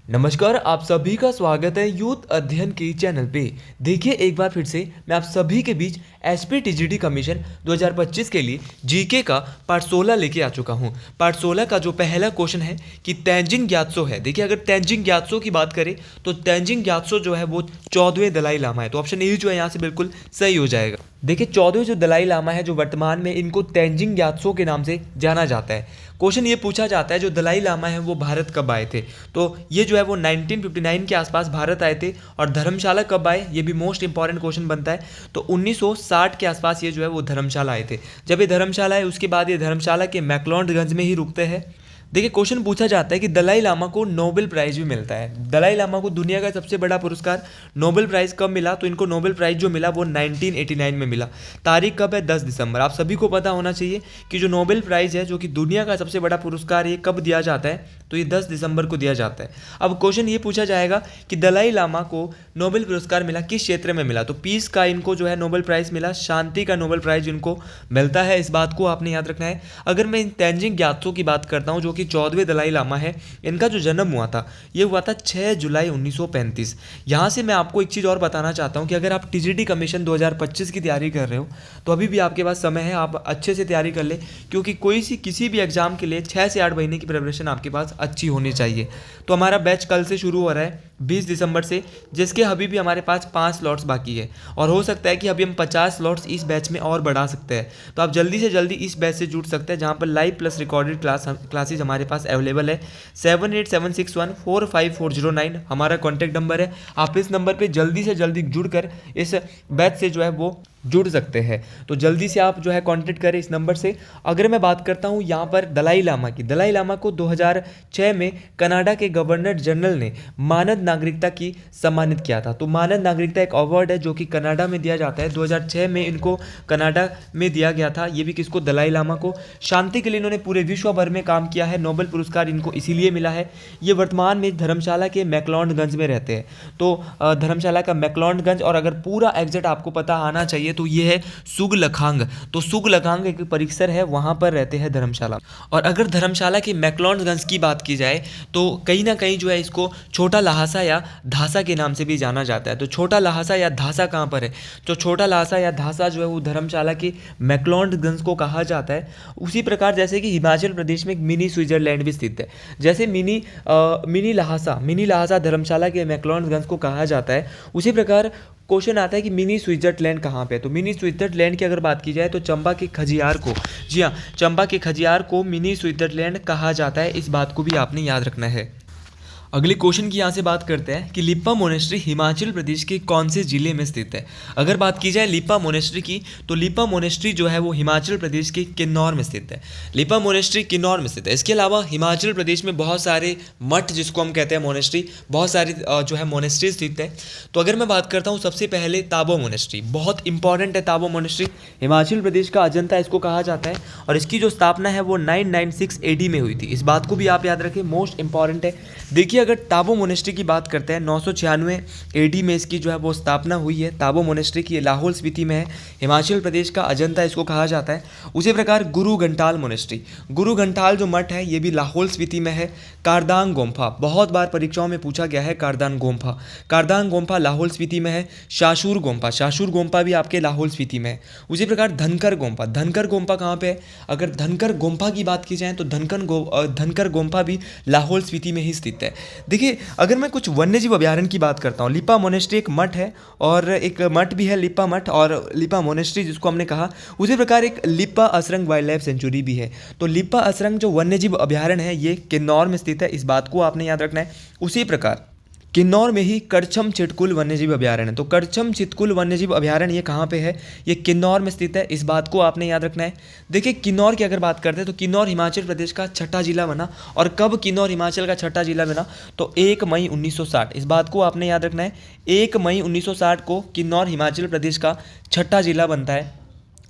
नमस्कार, आप सभी का स्वागत है यूथ अध्ययन के चैनल पे। देखिए एक बार फिर से मैं आप सभी के बीच एसपी टीजीटी कमीशन 2025 के लिए जीके का पार्ट 16 लेके आ चुका हूँ। पार्ट 16 का जो पहला क्वेश्चन है कि तेंजिन ग्यात्सो है। देखिए अगर तेंजिन ग्यात्सो की बात करें तो तेंजिन ग्यात्सो जो है वो 14वें दलाई लामा है, तो ऑप्शन ए जो है यहाँ से बिल्कुल सही हो जाएगा। देखिए 14वें जो दलाई लामा है, जो वर्तमान में इनको तेंजिन ग्यात्सो के नाम से जाना जाता है। क्वेश्चन ये पूछा जाता है जो दलाई लामा है वो भारत कब आए थे, तो ये जो है वो 1959 के आसपास भारत आए थे। और धर्मशाला कब आए, ये भी मोस्ट इंपॉर्टेंट क्वेश्चन बनता है। तो 1960 के आसपास ये जो है वो धर्मशाला आए थे। जब ये धर्मशाला है उसके बाद ये धर्मशाला के मैक्लोडगंज में ही रुकते हैं। देखिए क्वेश्चन पूछा जाता है कि दलाई लामा को नोबेल प्राइज भी मिलता है। दलाई लामा को दुनिया का सबसे बड़ा पुरस्कार नोबेल प्राइज कब मिला, तो इनको नोबेल प्राइज जो मिला वो 1989 में मिला। तारीख कब है, 10 दिसंबर। आप सभी को पता होना चाहिए कि जो नोबेल प्राइज है, जो कि दुनिया का सबसे बड़ा पुरस्कार, ये कब दिया जाता है, तो ये 10 दिसंबर को दिया जाता है। अब क्वेश्चन ये पूछा जाएगा कि दलाई लामा को नोबेल पुरस्कार मिला किस क्षेत्र में मिला, तो पीस का इनको जो है नोबेल प्राइज मिला, शांति का नोबेल प्राइज इनको मिलता है। इस बात को आपने याद रखना है। अगर मैं इन तेंजिन ग्यात्सो की बात करता हूँ जो कि 14वें दलाई लामा है, इनका जो जन्म हुआ था ये हुआ था 6 जुलाई 1935। यहाँ से मैं आपको एक चीज़ और बताना चाहता हूँ कि अगर आप टीजीटी कमीशन 2025 की तैयारी कर रहे हो तो अभी भी आपके पास समय है, आप अच्छे से तैयारी कर ले, क्योंकि किसी भी एग्जाम के लिए 6 से 8 महीने की प्रिपरेशन आपके पास अच्छी होनी चाहिए। तो हमारा बैच कल से शुरू हो रहा है 20 दिसंबर से, जिसके अभी भी हमारे पास 5 स्लॉट्स बाकी है और हो सकता है कि अभी हम 50 स्लॉट्स इस बैच में और बढ़ा सकते हैं। तो आप जल्दी से जल्दी इस बैच से जुड़ सकते हैं, जहाँ पर लाइव प्लस रिकॉर्डेड क्लासेज हमारे पास अवेलेबल है। 7876145409 हमारा कॉन्टैक्ट नंबर है। आप इस नंबर पर जल्दी से जल्दी जुड़कर इस बैच से जो है वो जुड़ सकते हैं। तो जल्दी से आप जो है कांटेक्ट करें इस नंबर से। अगर मैं बात करता हूँ यहाँ पर दलाई लामा की, दलाई लामा को 2006 में कनाडा के गवर्नर जनरल ने मानद नागरिकता की सम्मानित किया था। तो मानद नागरिकता एक अवार्ड है जो कि कनाडा में दिया जाता है। 2006 में इनको कनाडा में दिया गया था। ये भी किसको, दलाई लामा को। शांति के लिए इन्होंने पूरे विश्व भर में काम किया है। नोबेल पुरस्कार इनको इसीलिए मिला है। ये वर्तमान में धर्मशाला के मैक्लोडगंज में रहते हैं। तो धर्मशाला का मैक्लोडगंज, और अगर पूरा एग्जैक्ट आपको पता आना चाहिए तो ये है सुगलखांग। तो सुगलखांग एक परिसर है, वहां पर रहते हैं धर्मशाला। और अगर धर्मशाला के मैक्लोडगंज की बात की जाए तो कहीं ना कहीं जो है इसको छोटा लहासा या धासा के नाम से भी जाना जाता है। तो छोटा लहासा या धासा कहाँ पर है, तो छोटा लहासा या धासा जो है वो धर्मशाला के मैक्लोडगंज को कहा जाता है। उसी प्रकार जैसे कि हिमाचल प्रदेश में एक मिनी स्विट्जरलैंड भी स्थित है, जैसे मिनी लहासा धर्मशाला के मैक्लोडगंज को कहा जाता है। उसी प्रकार क्वेश्चन आता है कि मिनी स्विट्जरलैंड कहाँ पे है, तो मिनी स्विट्जरलैंड की अगर बात की जाए तो चंबा के खजियार को, जी हाँ, चंबा के खजियार को मिनी स्विट्जरलैंड कहा जाता है। इस बात को भी आपने याद रखना है। अगले क्वेश्चन की यहाँ से बात करते हैं कि लिप्पा मोनेस्ट्री हिमाचल प्रदेश के कौन से जिले में स्थित है। अगर बात की जाए लिप्पा मोनेस्ट्री की, तो लिप्पा मोनेस्ट्री जो है वो हिमाचल प्रदेश के किन्नौर में स्थित है। लिप्पा मोनेस्ट्री किन्नौर में स्थित है। इसके अलावा हिमाचल प्रदेश में बहुत सारे मठ, जिसको हम कहते हैं मोनेस्ट्री, बहुत सारी जो है मोनेस्ट्री स्थित है। तो अगर मैं बात करता हूँ सबसे पहले ताबो मोनेस्ट्री, बहुत इंपॉर्टेंट है ताबो मोनेस्ट्री। हिमाचल प्रदेश का अजंता इसको कहा जाता है और इसकी जो स्थापना है वो 996 AD में हुई थी। इस बात को भी आप याद रखें, मोस्ट इंपॉर्टेंट है। देखिए अगर ताबो मोनेस्ट्री की बात करते हैं 996 AD में इसकी जो है वो स्थापना हुई है। ताबो मोनेस्ट्री की लाहौल स्पीति में है, हिमाचल प्रदेश का अजंता इसको कहा जाता है। उसी प्रकार गुरु घंटाल मोनेस्ट्री, गुरु घंटाल जो मठ है ये भी लाहौल स्पीति में है। कारदांग गोम्फा, बहुत बार परीक्षाओं में पूछा गया है कारदांग गोम्फा लाहौल स्पीति में है। शाशूर गोम्फा भी आपके लाहौल स्पीति में है। उसी प्रकार धनकर गोम्फा कहाँ पे है, अगर धनकर गोम्फा की बात की जाए तो धनकर गोम्फा भी लाहौल स्पीति में ही स्थित है। देखिए अगर मैं कुछ वन्यजीव अभ्यारण्य की बात करता हूँ, लिप्पा मोनेस्ट्री एक मठ है और एक मठ भी है लिप्पा मठ और लिप्पा मोनेस्ट्री जिसको हमने कहा। उसी प्रकार एक लिप्पा असरंग वाइल्ड लाइफ सेंचुरी भी है। तो लिप्पा असरंग जो वन्यजीव अभ्यारण्य है ये किन्नौर में स्थित है। इस बात को आपने याद रखना है। उसी प्रकार किन्नौर में ही करछम चिटकुल वन्यजीव अभ्यारण्य है। तो करछम चिटकुल वन्यजीव अभ्यारण्य ये कहाँ पे है, ये किन्नौर में स्थित है। इस बात को आपने याद रखना है। देखिए किन्नौर की अगर बात करते हैं तो किन्नौर हिमाचल प्रदेश का छठा जिला बना। और कब किन्नौर हिमाचल का छठा जिला बना, तो 1 मई 1960। इस बात को आपने याद रखना है। 1 मई 1960 को किन्नौर हिमाचल प्रदेश का छठा जिला बनता है।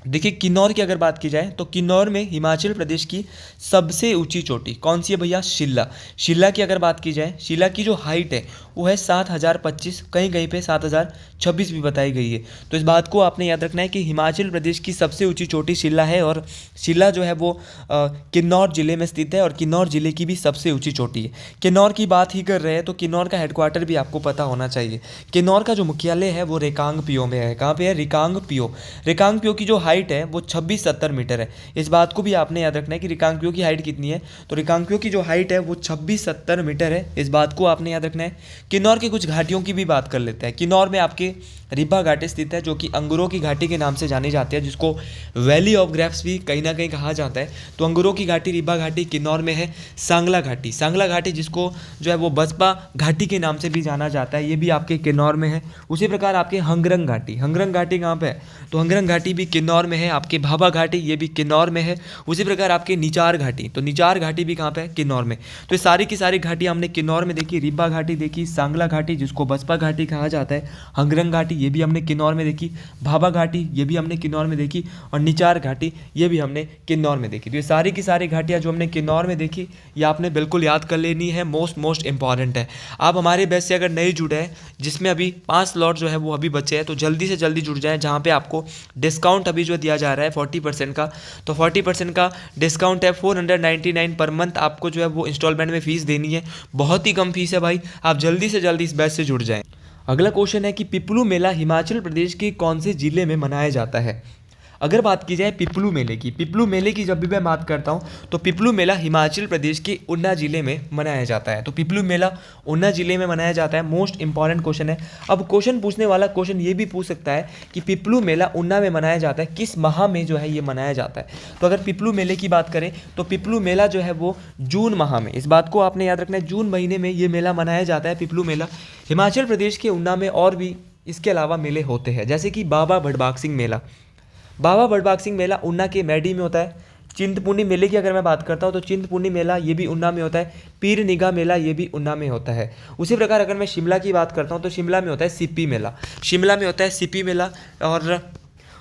देखिए किन्नौर की अगर बात की जाए तो किन्नौर में हिमाचल प्रदेश की सबसे ऊंची चोटी कौन सी है भैया? शिल्ला। शिल्ला की अगर बात की जाए, शिल्ला की जो हाइट है वो है 7025, कहीं कहीं पे 7026 भी बताई गई है। तो इस बात को आपने याद रखना है कि हिमाचल प्रदेश की सबसे ऊंची चोटी शिल्ला है, और शिल्ला जो है वो किन्नौर जिले में स्थित है, और किन्नौर जिले की भी सबसे ऊंची चोटी है। किन्नौर की बात ही कर रहे हैं तो किन्नौर का हेडक्वार्टर भी आपको पता होना चाहिए। किन्नौर का जो मुख्यालय है वो रिकांगपिओ में है। कहाँ पे है? रिकांगपिओ। रिकांगपिओ की जो हाइट है वो 2670 मीटर है। इस बात को भी आपने याद रखना है कि रिकांगपिओ की हाइट कितनी है। तो रिकांगपिओ की जो हाइट है वो 2670 मीटर है। इस बात को आपने याद रखना है। किन्नौर की कुछ घाटियों की भी बात कर लेते हैं। किन्नौर में आपके रिब्बा घाटी स्थित है, जो कि अंगूरों की घाटी के नाम से जानी जाती है, जिसको वैली ऑफ ग्रेप्स भी कहीं ना कहीं कहा जाता है। तो अंगूरों की घाटी, रिब्बा घाटी किन्नौर में है। सांगला घाटी, सांगला घाटी जिसको जो है वो बसपा घाटी के नाम से भी जाना जाता है, ये भी आपके किन्नौर में है। उसी प्रकार आपके हंगरंग घाटी, हंगरंग घाटी कहाँ पे है? तो हंगरंग घाटी भी किन्नौर में है। आपके भाभा घाटी, ये भी किन्नौर में है। उसी प्रकार आपके निचार घाटी, तो निचार घाटी भी कहाँ पे है? किन्नौर में। तो ये सारी की सारी घाटियाँ हमने किन्नौर में देखी। रिब्बा घाटी देखी, सांगला घाटी जिसको बसपा घाटी कहा जाता है, हंगरंग घाटी ये भी हमने किन्नौर में देखी, भाभा घाटी ये भी हमने किन्नौर में देखी, और निचार घाटी ये भी हमने किन्नौर में देखी। तो ये सारी की सारी घाटियाँ जो हमने किन्नौर में देखी, ये आपने बिल्कुल याद कर लेनी है, मोस्ट इंपॉर्टेंट है। आप हमारे बैच से अगर नहीं जुड़े हैं, जिसमें अभी 5 स्लॉट जो है वो अभी बचे हैं, तो जल्दी से जल्दी जुड़ जाएं, जहाँ पे आपको डिस्काउंट अभी जो दिया जा रहा है 40% का। तो 40% का डिस्काउंट है, 499 पर मंथ आपको जो है वो इंस्टॉलमेंट में फ़ीस देनी है। बहुत ही कम फीस है भाई, आप जल्दी से जल्दी इस बैच से जुड़ जाएं। अगला क्वेश्चन है कि पिपलू मेला हिमाचल प्रदेश के कौन से जिले में मनाया जाता है? अगर बात की जाए पिपलू मेले की, पिपलू मेले की जब भी मैं बात करता हूँ तो पिपलू मेला हिमाचल प्रदेश के ऊना जिले में मनाया जाता है। तो पिपलू मेला ऊना जिले में मनाया जाता है। मोस्ट इंपॉर्टेंट क्वेश्चन है। अब क्वेश्चन पूछने वाला क्वेश्चन ये भी पूछ सकता है कि पिपलू मेला ऊना में मनाया जाता है, किस माह में जो है ये मनाया जाता है? तो अगर पिपलू मेले की बात करें तो पिपलू मेला जो है वो जून माह में, इस बात को आपने याद रखना है, जून महीने में ये मेला मनाया जाता है, पिपलू मेला। हिमाचल प्रदेश के ऊना में और भी इसके अलावा मेले होते हैं, जैसे कि बाबा भड़बाग सिंह मेला। बाबा भड़बाग सिंह मेला ऊना के मैडी में होता है। चिंतपूर्णी मेले की अगर मैं बात करता हूँ तो चिंतपूर्णी मेला ये भी ऊना में होता है। पीर निगाह मेला ये भी ऊना में होता है। उसी प्रकार अगर मैं शिमला की बात करता हूँ तो शिमला में होता है सिप्पी मेला, शिमला में होता है सिप्पी मेला। और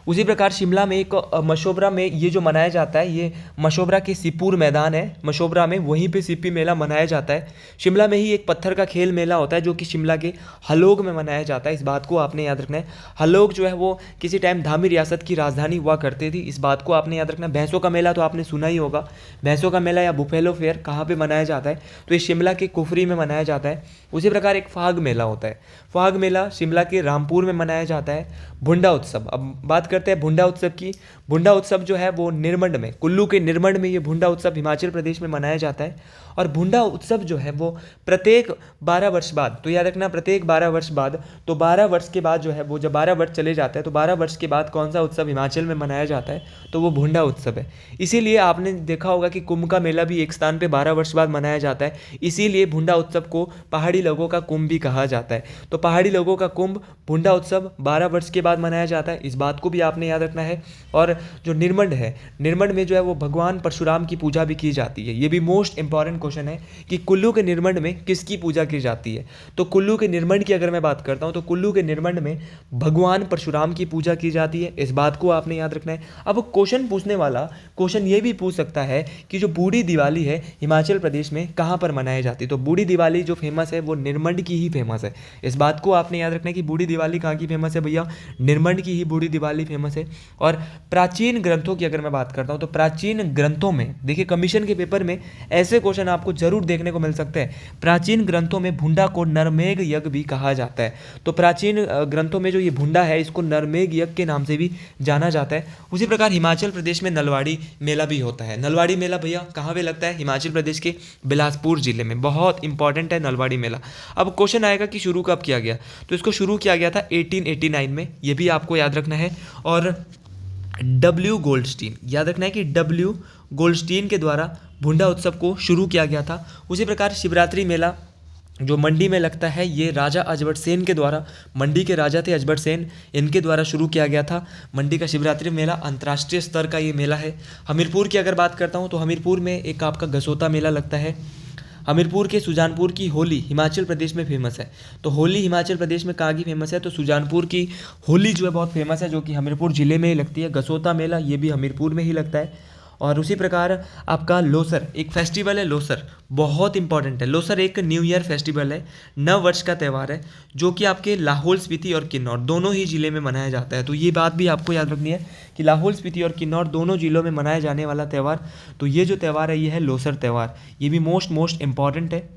उसी प्रकार शिमला में एक मशोबरा में ये जो मनाया जाता है, ये मशोबरा के सिपुर मैदान है, मशोबरा में, वहीं पे सिप्पी मेला मनाया जाता है। शिमला में ही एक पत्थर का खेल मेला होता है जो कि शिमला के हलोग में मनाया जाता है। इस बात को आपने याद रखना है। हलोग जो है वो किसी टाइम धामी रियासत की राजधानी हुआ करती थी, इस बात को आपने याद रखना है। भैंसों का मेला तो आपने सुना ही होगा, भैंसों का मेला या बुफेलो फेयर कहाँ पर मनाया जाता है? तो ये शिमला के कुफरी में मनाया जाता है। उसी प्रकार एक फाग मेला होता है, फाग मेला शिमला के रामपुर में मनाया जाता है। भुंडा उत्सव, अब बात करते हैं भुंडा उत्सव की। भुंडा उत्सव जो है वो निरमंड में, कुल्लू के निरमंड में ये भुंडा उत्सव हिमाचल प्रदेश में मनाया जाता है। और भुंडा उत्सव जो है वो प्रत्येक 12 वर्ष बाद, तो याद रखना प्रत्येक 12 वर्ष बाद, तो 12 वर्ष के बाद जो है वो, जब 12 वर्ष चले जाते हैं तो 12 वर्ष के बाद कौन सा उत्सव हिमाचल में मनाया जाता है? तो वो भुंडा उत्सव है। इसीलिए आपने देखा होगा कि कुंभ का मेला भी एक स्थान पे 12 वर्ष बाद मनाया जाता है, इसीलिए भुंडा उत्सव को पहाड़ी लोगों का कुंभ भी कहा जाता है। तो पहाड़ी लोगों का कुंभ भुंडा उत्सव 12 वर्ष के बाद मनाया जाता है, इस बात को भी आपने याद रखना है। और जो निरमंड है, निरमंड में जो है वो भगवान परशुराम की पूजा भी की जाती है। ये भी मोस्ट इंपॉर्टेंट क्वेश्चन है कि कुल्लू के निरमंड में किसकी पूजा की जाती है? तो कुल्लू के निरमंड की अगर मैं बात करता हूँ तो कुल्लू के निरमंड में भगवान परशुराम की पूजा की जाती है, इस बात को आपने याद रखना है। अब क्वेश्चन पूछने वाला क्वेश्चन ये भी पूछ सकता है कि जो बूढ़ी दिवाली है हिमाचल प्रदेश में कहाँ पर मनाई जाती है? तो बूढ़ी दिवाली जो फेमस है वो निरमंड की ही फेमस है, इस बात को आपने याद रखना है कि बूढ़ी दिवाली कहाँ की फेमस है भैया? निरमंड की ही बूढ़ी दिवाली फेमस है। और प्राचीन ग्रंथों की अगर मैं बात करता हूँ तो प्राचीन ग्रंथों में देखिए, कमीशन के पेपर में ऐसे क्वेश्चन आपको जरूर देखने को मिल सकते हैं। प्राचीन ग्रंथों में भुंडा को नरमेघ यज्ञ भी कहा जाता है। तो प्राचीन ग्रंथों में जो ये भुंडा है इसको नरमेघ यज्ञ के नाम से भी जाना जाता है। उसी प्रकार हिमाचल प्रदेश में नलवाड़ी मेला भी होता है। नलवाड़ी मेला भैया कहाँ पे लगता है? हिमाचल प्रदेश के बिलासपुर जिले में, बहुत इंपॉर्टेंट है नलवाड़ी मेला। अब क्वेश्चन आएगा कि शुरू कब किया गया? तो इसको शुरू किया गया था 1889 में, ये भी आपको याद रखना है। और डब्ल्यू गोल्डस्टीन, याद रखना है कि डब्ल्यू गोल्डस्टीन के द्वारा भुंडा उत्सव को शुरू किया गया था। उसी प्रकार शिवरात्रि मेला जो मंडी में लगता है, ये राजा अजबट सेन के द्वारा, मंडी के राजा थे अजबट सेन, इनके द्वारा शुरू किया गया था। मंडी का शिवरात्रि मेला अंतर्राष्ट्रीय स्तर का ये मेला है। हमीरपुर की अगर बात करता हूँ तो हमीरपुर में एक आपका गसोता मेला लगता है। हमीरपुर के सुजानपुर की होली हिमाचल प्रदेश में फेमस है। तो होली हिमाचल प्रदेश में कहाँ की फेमस है? तो सुजानपुर की होली जो है बहुत फेमस है, जो कि हमीरपुर ज़िले में ही लगती है। गसोता मेला ये भी हमीरपुर में ही लगता है। और उसी प्रकार आपका लोसर एक फेस्टिवल है। लोसर बहुत इंपॉर्टेंट है। लोसर एक न्यू ईयर फेस्टिवल है, नव वर्ष का त्यौहार है, जो कि आपके लाहौल स्पीति और किन्नौर दोनों ही ज़िले में मनाया जाता है। तो ये बात भी आपको याद रखनी है कि लाहौल स्पीति और किन्नौर दोनों ज़िलों में मनाया जाने वाला त्यौहार, तो ये जो त्यौहार है ये है लोसर त्यौहार। ये भी मोस्ट इंपॉर्टेंट है।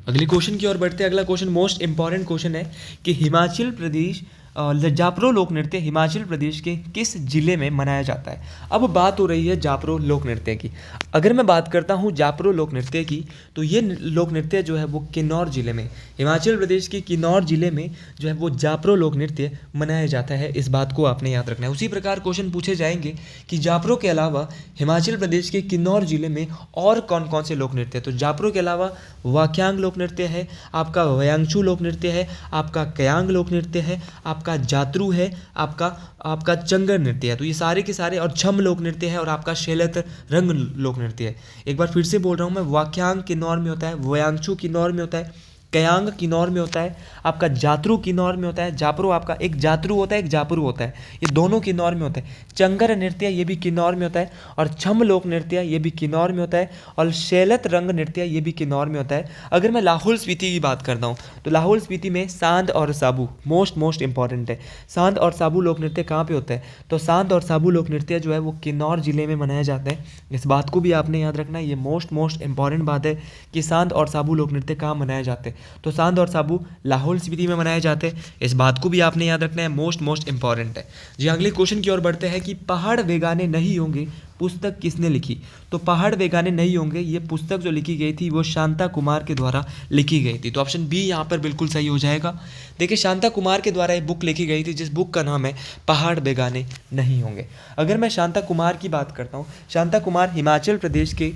अगले क्वेश्चन की ओर बढ़ते हैं। अगला क्वेश्चन मोस्ट इंपॉर्टेंट क्वेश्चन है कि हिमाचल प्रदेश जापरो लोक नृत्य हिमाचल प्रदेश के किस जिले में मनाया जाता है? अब बात हो रही है जापरो लोक नृत्य की। अगर मैं बात करता हूँ जापरो लोक नृत्य की, तो ये लोक नृत्य जो है वो किन्नौर जिले में, हिमाचल प्रदेश के किन्नौर जिले में जो है वो जापरो लोक नृत्य मनाया जाता है। इस बात को आपने याद रखना है। उसी प्रकार क्वेश्चन पूछे जाएंगे कि जापरो के अलावा हिमाचल प्रदेश के किन्नौर जिले में और कौन कौन से लोक नृत्य? तो जापरो के अलावा वाक्यांग लोक नृत्य है, आपका वयांगचू लोक नृत्य है, आपका कयांग लोक नृत्य है, आपका जातरू है, आपका चंगर नृत्य है। तो ये सारे के सारे, और छम लोक नृत्य है, और आपका शैलत रंग लोक नृत्य है। एक बार फिर से बोल रहा हूँ मैं, वाक्यांग किन्नौर में होता है, वयांगचू किन्नौर में होता है, कयांग किन्नौर में होता है, आपका जातरू किन्नौर में होता है। जापरो आपका एक जातरू होता है, एक जापरू होता है, ये दोनों किन्नौर में होता है। चंगर नृत्य ये भी किन्नौर में होता है, और छम लोक नृत्य ये भी किन्नौर में होता है, और शैलत रंग नृत्य ये भी किन्नौर में होता है। अगर मैं लाहौल स्पीति की बात करता हूँ, तो लाहौल स्पीति में सांद और साबू मोस्ट इंपॉर्टेंट है। सांद और साबू लोक नृत्य कहाँ पे होता है? तो सांद और साबू लोक नृत्य जो है वो किन्नौर जिले में मनाया जाता है। इस बात को भी आपने याद रखना है। ये मोस्ट इंपॉर्टेंट बात है कि सांद और साबू लोक नृत्य कहाँ मनाए जाते हैं? तो सांद और साबू लाहौल स्पीति में मनाए जाते हैं। इस बात को भी आपने याद रखना है, मोस्ट इंपॉर्टेंट है। जी अगले क्वेश्चन की ओर बढ़ते हैं कि पहाड़ बेगाने नहीं होंगे पुस्तक किसने लिखी? तो पहाड़ बेगाने नहीं होंगे ये पुस्तक जो लिखी गई थी वो शांता कुमार के द्वारा लिखी गई थी। तो ऑप्शन बी यहाँ पर बिल्कुल सही हो जाएगा। देखिए शांता कुमार के द्वारा ये बुक लिखी गई थी, जिस बुक का नाम है पहाड़ बेगाने नहीं होंगे। अगर मैं शांता कुमार की बात करता हूँ, शांता कुमार हिमाचल प्रदेश के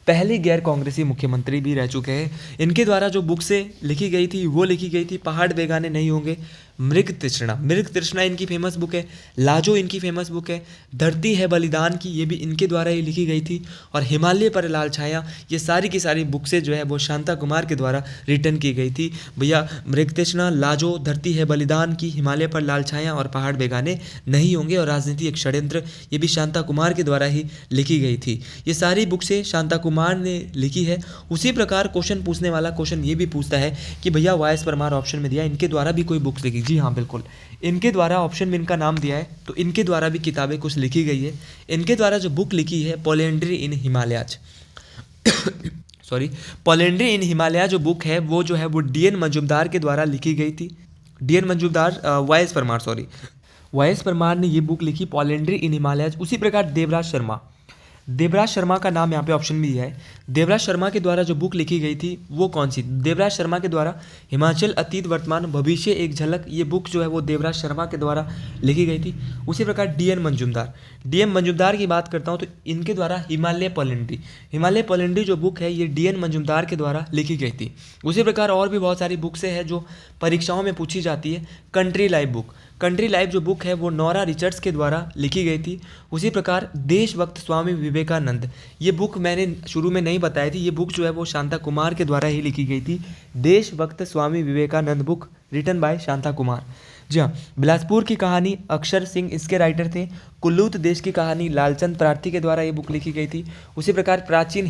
पहले गैर कांग्रेसी मुख्यमंत्री भी रह चुके हैं। इनके द्वारा जो बुक से लिखी गई थी वो लिखी गई थी पहाड़ बेगाने नहीं होंगे, मृग तृष्णा इनकी फेमस बुक है, लाजो इनकी फेमस बुक है, धरती है बलिदान की ये भी इनके द्वारा ही लिखी गई थी, और हिमालय पर लाल छाया ये सारी की सारी बुक्सें जो है वो शांता कुमार के द्वारा रिटर्न की गई थी। भैया मृग तृष्णा, लाजो, धरती है बलिदान की, हिमालय पर लाल छाया और पहाड़ बेगाने नहीं होंगे, और राजनीति एक षड्यंत्र ये भी शांता कुमार के द्वारा ही लिखी गई थी। ये सारी बुक्सें शांता कुमार ने लिखी है। उसी प्रकार क्वेश्चन पूछने वाला क्वेश्चन ये भी पूछता है कि भैया वाई.एस. परमार ऑप्शन में दिया, इनके द्वारा भी कोई बुक्स लिखी? जी हाँ बिल्कुल, इनके द्वारा ऑप्शन में इनका नाम दिया है, तो इनके द्वारा भी किताबें कुछ लिखी गई है। इनके द्वारा जो बुक लिखी है पोलेंड्री इन हिमालयाज पोलेंड्री इन हिमालय जो बुक है वो जो है वो डी.एन. मजूमदार के द्वारा लिखी गई थी। डी.एन. मजूमदार वाई.एस. परमार ने ये बुक लिखी पोलेंड्री इन हिमालयाज। उसी प्रकार देवराज शर्मा का नाम यहाँ पे ऑप्शन में दिया है। देवराज शर्मा के द्वारा जो बुक लिखी गई थी वो कौन सी? देवराज शर्मा के द्वारा हिमाचल अतीत वर्तमान भविष्य एक झलक, ये बुक जो है वो देवराज शर्मा के द्वारा लिखी गई थी। उसी प्रकार डी.एन. मजूमदार की बात करता हूँ तो इनके द्वारा हिमालय पोलेंड्री जो बुक है ये डी.एन. मजूमदार के द्वारा लिखी गई थी। उसी प्रकार और भी बहुत सारी बुक्सें हैं जो परीक्षाओं में पूछी जाती है। कंट्री लाइफ जो बुक है वो नोरा रिचर्ड्स के द्वारा लिखी गई थी। उसी प्रकार देशभक्त स्वामी विवेकानंद, ये बुक मैंने शुरू में नहीं बताई थी, ये बुक जो है वो शांता कुमार के द्वारा ही लिखी गई थी। Deshbhakt Swami Vivekananda book written by Shanta Kumar. जी हाँ, बिलासपुर की कहानी अक्षर सिंह इसके राइटर थे। कुल्लूत देश की कहानी लालचंद प्रार्थी के द्वारा ये बुक लिखी गई थी। उसी प्रकार प्राचीन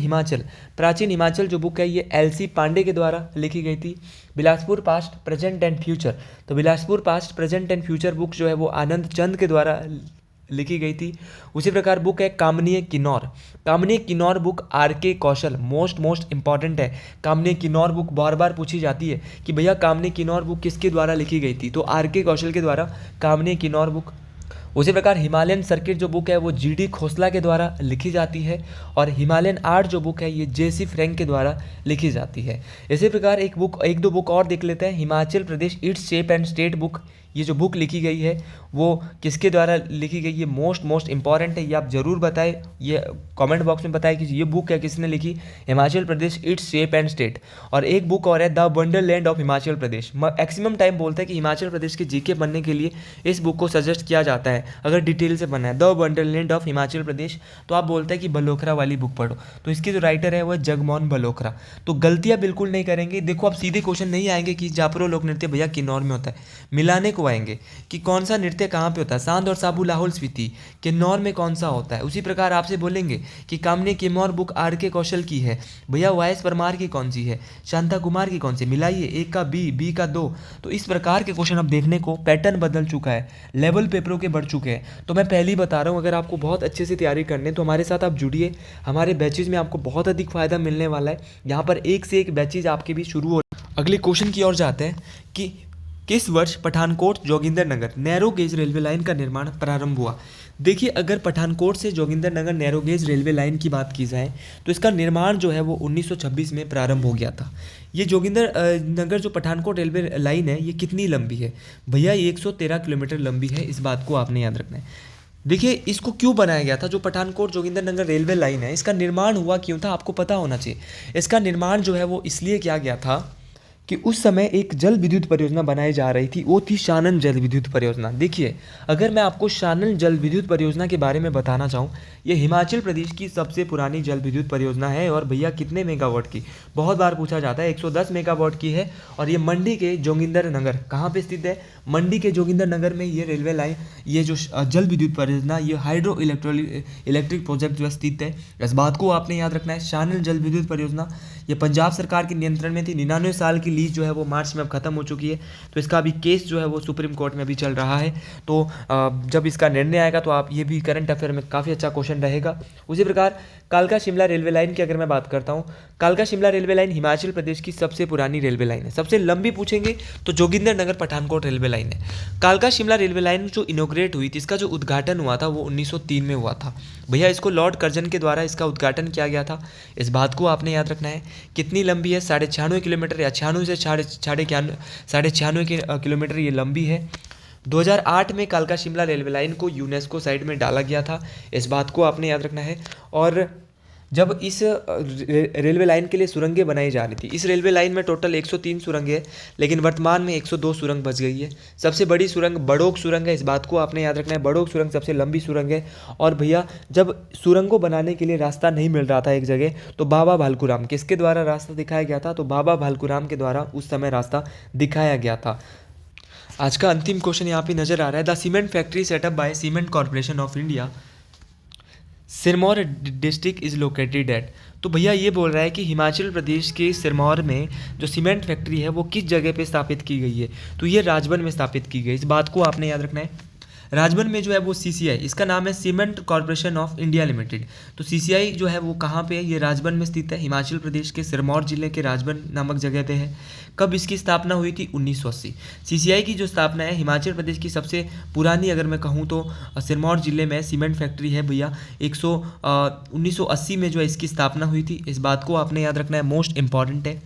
हिमाचल जो बुक है ये एल.सी. पांडे के द्वारा लिखी गई थी। Bilaspur past present and future, तो Bilaspur past present and future book जो है वो आनंद चंद के द्वारा लिखी गई थी। उसी प्रकार बुक है कामनीय किन्नौर बुक आर.के. कौशल, मोस्ट इंपॉर्टेंट है। कामनीय किन्नौर बुक बार बार पूछी जाती है कि भैया कामनीय किन्नौर बुक किसके द्वारा लिखी गई थी? तो आर.के. कौशल के द्वारा कामनीय किन्नौर बुक। उसी प्रकार हिमालयन सर्किट जो बुक है वो जी.डी. खोसला के द्वारा लिखी जाती है, और हिमालयन आर्ट जो बुक है ये जे.सी. फ्रैंक के द्वारा लिखी जाती है। इसी प्रकार एक दो बुक और देख लेते हैं। Himachal Pradesh its shape and state book, ये जो बुक लिखी गई है वो किसके द्वारा लिखी गई है? मोस्ट इंपॉर्टेंट है, ये आप ज़रूर बताएं, ये कमेंट बॉक्स में बताएं कि ये बुक है किसने लिखी? Himachal Pradesh its shape and state. और एक बुक और है the Wonderland of Himachal Pradesh. Maximum time बोलते हैं कि हिमाचल प्रदेश के जीके बनने के लिए इस बुक को सजेस्ट किया जाता है। है, अगर डिटेल से पढ़ना है the Wonderland of Himachal Pradesh, तो आप बोलते हैं कि बलोखरा वाली बुक पढ़ो। तो इसके जो राइटर है वो है जगमोहन बलोखरा। तो गलतियाँ बिल्कुल नहीं करेंगे। देखो आप सीधे क्वेश्चन नहीं आएंगे कि जापरो लोक नृत्य भैया किन्नौर में होता है, मिलाने को आएंगे कि कौन सा नृत्य कहाँ पे होता है, सांद और साबू लाहौल स्पीति, किन्नौर में कौन सा होता है। उसी प्रकार आपसे बोलेंगे कि कामनी किमोर बुक आर के कौशल की है, भैया वायस परमार की कौन सी है, शांता कुमार की कौन सी, मिलाइए, एक का बी का दो। तो इस प्रकार के क्वेश्चन अब देखने को पैटर्न बदल चुका है, लेवल पेपरों के बढ़ चुके हैं। तो मैं पहले ही बता रहा हूँ, अगर आपको बहुत अच्छे से तैयारी करनी है तो हमारे साथ आप जुड़िए, हमारे बैचेज में आपको बहुत अधिक फायदा मिलने वाला है। यहाँ पर एक से एक बैचेज आपके भी शुरू हो। अगले क्वेश्चन की ओर जाते हैं कि किस वर्ष Pathankot Jogindernagar narrow gauge railway line का निर्माण प्रारंभ हुआ। देखिए अगर पठानकोट से Jogindernagar narrow gauge railway line की बात की जाए तो इसका निर्माण जो है वो 1926 में प्रारंभ हो गया था। ये जोगिंदर नगर जो पठानकोट रेलवे लाइन है ये कितनी लंबी है भैया, ये 113 किलोमीटर लंबी है। इस बात को आपने याद रखना है। देखिए इसको क्यों बनाया गया था, जो पठानकोट जोगिंदरनगर रेलवे लाइन है इसका निर्माण हुआ क्यों था, आपको पता होना चाहिए। इसका निर्माण जो है वो इसलिए किया गया था कि उस समय एक जल विद्युत परियोजना बनाई जा रही थी, वो थी शानन जल विद्युत परियोजना। देखिए अगर मैं आपको शानन जल विद्युत परियोजना के बारे में बताना चाहूँ, ये हिमाचल प्रदेश की सबसे पुरानी जल विद्युत परियोजना है। और भैया कितने मेगावाट की, बहुत बार पूछा जाता है, 110 मेगावाट की है। और ये मंडी के जोगिंदरनगर कहाँ पे स्थित है, मंडी के जोगिंदरनगर में ये रेलवे लाइन, ये जो जल विद्युत परियोजना, ये हाइड्रो इलेक्ट्रिक प्रोजेक्ट जो स्थित है। इस बात को आपने याद रखना है। शानन जल विद्युत परियोजना ये पंजाब सरकार के नियंत्रण में थी। 99 साल की लीज जो है वो मार्च में अब खत्म हो चुकी है। तो इसका अभी केस जो है वो सुप्रीम कोर्ट में अभी चल रहा है। तो जब इसका निर्णय आएगा तो आप ये भी करंट अफेयर में काफ़ी अच्छा क्वेश्चन रहेगा। उसी प्रकार कालका शिमला रेलवे लाइन की अगर मैं बात करता हूँ, कालका शिमला रेलवे लाइन हिमाचल प्रदेश की सबसे पुरानी रेलवे लाइन है। सबसे लंबी पूछेंगे तो जोगिंदरनगर पठानकोट रेलवे लाइन है। कालका शिमला रेलवे लाइन जो इनोग्रेट हुई थी, इसका जो उद्घाटन हुआ था वो 1903 में हुआ था। भैया इसको लॉर्ड कर्जन के द्वारा इसका उद्घाटन किया गया था। इस बात को आपने याद रखना है। कितनी लंबी है, 96 किलोमीटर या 96 से 96 किलोमीटर ये लंबी है। 2008 में कालका शिमला रेलवे लाइन को यूनेस्को साइट में डाला गया था। इस बात को आपने याद रखना है। और जब इस रेलवे लाइन के लिए सुरंगें बनाई जा रही थी, इस रेलवे लाइन में टोटल 103 सुरंगें हैं, लेकिन वर्तमान में 102 सुरंग बच गई है। सबसे बड़ी सुरंग बड़ोग सुरंग है। इस बात को आपने याद रखना है। बड़ोग सुरंग सबसे लंबी सुरंग है। और भैया जब सुरंगों बनाने के लिए रास्ता नहीं मिल रहा था एक जगह, तो बाबा भालकूराम, किसके द्वारा रास्ता दिखाया गया था, तो बाबा भालकूराम के द्वारा उस समय रास्ता दिखाया गया था। आज का अंतिम क्वेश्चन यहाँ पे नजर आ रहा है। The cement factory setup by cement corporation of India Sirmaur district is located at. तो भैया ये बोल रहा है कि हिमाचल प्रदेश के सिरमौर में जो सीमेंट फैक्ट्री है वो किस जगह पे स्थापित की गई है, तो ये राजबन में स्थापित की गई। इस बात को आपने याद रखना है। राजबन में जो है वो CCI, इसका नाम है cement corporation of India limited. तो CCI जो है वो कहाँ पे है, ये राजबन में स्थित है। हिमाचल प्रदेश के सिरमौर जिले के राजबन नामक जगह पे है। कब इसकी स्थापना हुई थी, 1980। CCI की जो स्थापना है हिमाचल प्रदेश की सबसे पुरानी अगर मैं कहूँ तो सिरमौर जिले में सीमेंट फैक्ट्री है भैया। 1980 में जो है इसकी स्थापना हुई थी। इस बात को आपने याद रखना है, मोस्ट इंपॉर्टेंट है।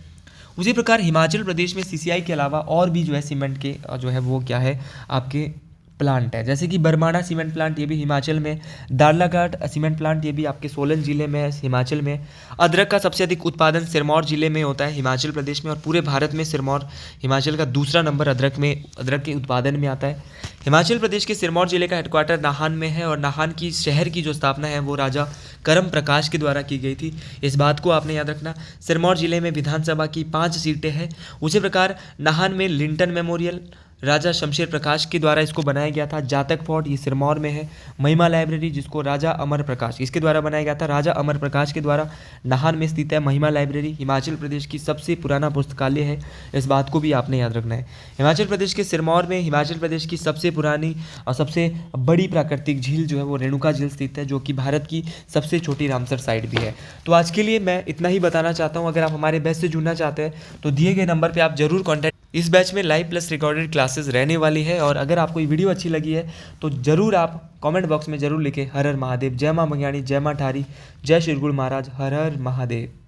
उसी प्रकार हिमाचल प्रदेश में CCI के अलावा और भी जो है सीमेंट के जो है वो क्या है आपके प्लांट है, जैसे कि बरमाणा सीमेंट प्लांट, ये भी हिमाचल में। दारलाघाट सीमेंट प्लांट, ये भी आपके सोलन जिले में है, हिमाचल में। अदरक का सबसे अधिक उत्पादन सिरमौर जिले में होता है, हिमाचल प्रदेश में। और पूरे भारत में सिरमौर हिमाचल का दूसरा नंबर अदरक के उत्पादन में आता है। हिमाचल प्रदेश के सिरमौर जिले का हेडक्वार्टर नाहन में है। और नाहन की शहर की जो स्थापना है वो राजा करम प्रकाश के द्वारा की गई थी। इस बात को आपने याद रखना। सिरमौर जिले में विधानसभा की 5 सीटें हैं। उसी प्रकार नाहन में लिंटन मेमोरियल राजा शमशेर प्रकाश के द्वारा इसको बनाया गया था। जातक फोर्ट ये सिरमौर में है। महिमा लाइब्रेरी जिसको राजा अमर प्रकाश इसके द्वारा बनाया गया था, राजा अमर प्रकाश के द्वारा नाहन में स्थित है महिमा लाइब्रेरी। हिमाचल प्रदेश की सबसे पुराना पुस्तकालय है। इस बात को भी आपने याद रखना है। हिमाचल प्रदेश के सिरमौर में हिमाचल प्रदेश की सबसे पुरानी और सबसे बड़ी प्राकृतिक झील जो है वो रेणुका झील स्थित है, जो कि भारत की सबसे छोटी रामसर साइट भी है। तो आज के लिए मैं इतना ही बताना चाहता हूँ। अगर आप हमारे बैच से जुड़ना चाहते हैं तो दिए गए नंबर पर आप जरूर कॉन्टैक्ट। इस बैच में लाइव प्लस रिकॉर्डेड क्लासेस रहने वाली है। और अगर आपको ये वीडियो अच्छी लगी है तो ज़रूर आप कमेंट बॉक्स में ज़रूर लिखें हर हर महादेव। जय माँ मंगयाणी, जय माँ ठारी, जय श्री गुरु महाराज, हर हर महादेव।